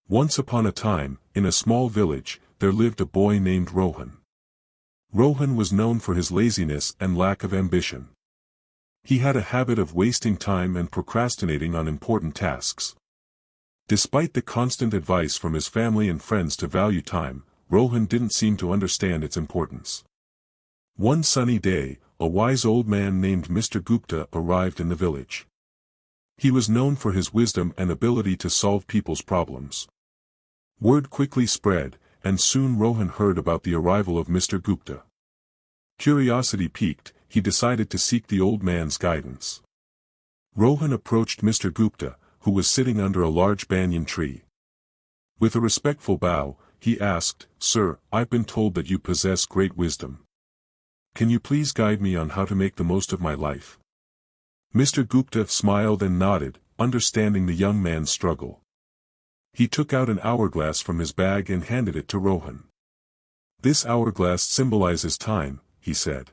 Once upon a time, in a small village, there lived a boy named Rohan. Rohan was known for his laziness and lack of ambition. He had a habit of wasting time and procrastinating on important tasks. Despite the constant advice from his family and friends to value time, Rohan didn't seem to understand its importance. One sunny day, a wise old man named Mr. Gupta arrived in the village. He was known for his wisdom and ability to solve people's problems. Word quickly spread, and soon Rohan heard about the arrival of Mr. Gupta. Curiosity piqued, he decided to seek the old man's guidance. Rohan approached Mr. Gupta, who was sitting under a large banyan tree. With a respectful bow, he asked, "Sir, I've been told that you possess great wisdom. Can you please guide me on how to make the most of my life?" Mr. Gupta smiled and nodded, understanding the young man's struggle. He took out an hourglass from his bag and handed it to Rohan. "This hourglass symbolizes time," he said.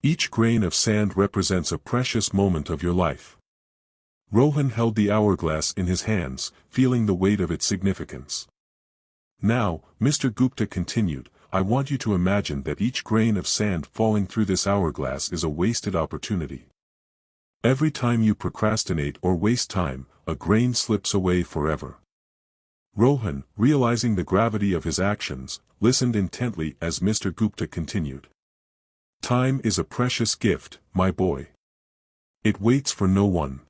"Each grain of sand represents a precious moment of your life." Rohan held the hourglass in his hands, feeling the weight of its significance. "Now," Mr. Gupta continued, "I want you to imagine that each grain of sand falling through this hourglass is a wasted opportunity. Every time you procrastinate or waste time, a grain slips away forever." Rohan, realizing the gravity of his actions, listened intently as Mr. Gupta continued. "Time is a precious gift, my boy. It waits for no one.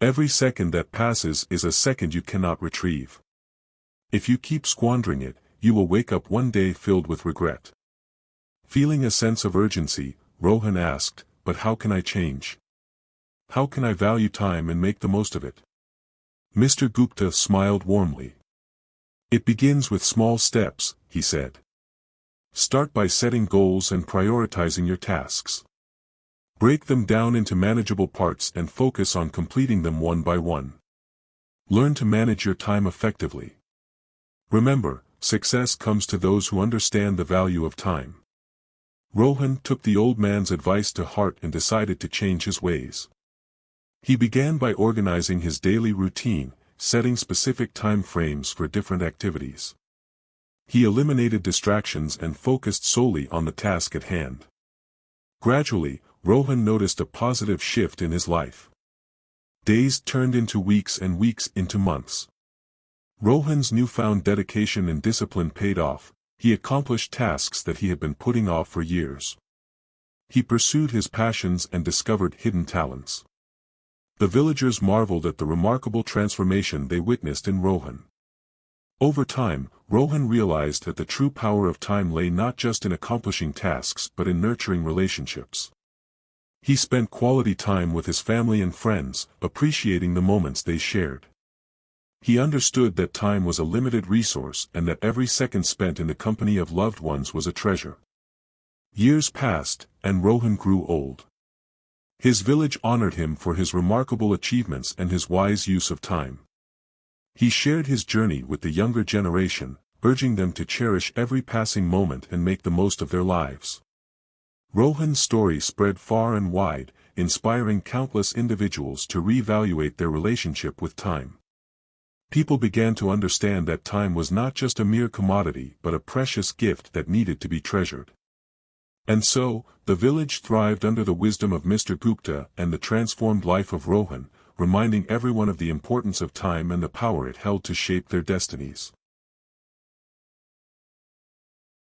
Every second that passes is a second you cannot retrieve. If you keep squandering it, you will wake up one day filled with regret." Feeling a sense of urgency, Rohan asked, "But how can I change? How can I value time and make the most of it?" Mr. Gupta smiled warmly. "It begins with small steps," he said. "Start by setting goals and prioritizing your tasks. Break them down into manageable parts and focus on completing them one by one. Learn to manage your time effectively. Remember, success comes to those who understand the value of time." Rohan took the old man's advice to heart and decided to change his ways. He began by organizing his daily routine, setting specific time frames for different activities. He eliminated distractions and focused solely on the task at hand. Gradually, Rohan noticed a positive shift in his life. Days turned into weeks and weeks into months. Rohan's newfound dedication and discipline paid off. He accomplished tasks that he had been putting off for years. He pursued his passions and discovered hidden talents. The villagers marveled at the remarkable transformation they witnessed in Rohan. Over time, Rohan realized that the true power of time lay not just in accomplishing tasks but in nurturing relationships. He spent quality time with his family and friends, appreciating the moments they shared. He understood that time was a limited resource and that every second spent in the company of loved ones was a treasure. Years passed, and Rohan grew old. His village honored him for his remarkable achievements and his wise use of time. He shared his journey with the younger generation, urging them to cherish every passing moment and make the most of their lives. Rohan's story spread far and wide, inspiring countless individuals to reevaluate their relationship with time. People began to understand that time was not just a mere commodity but a precious gift that needed to be treasured. And so, the village thrived under the wisdom of Mr. Gupta and the transformed life of Rohan, reminding everyone of the importance of time and the power it held to shape their destinies.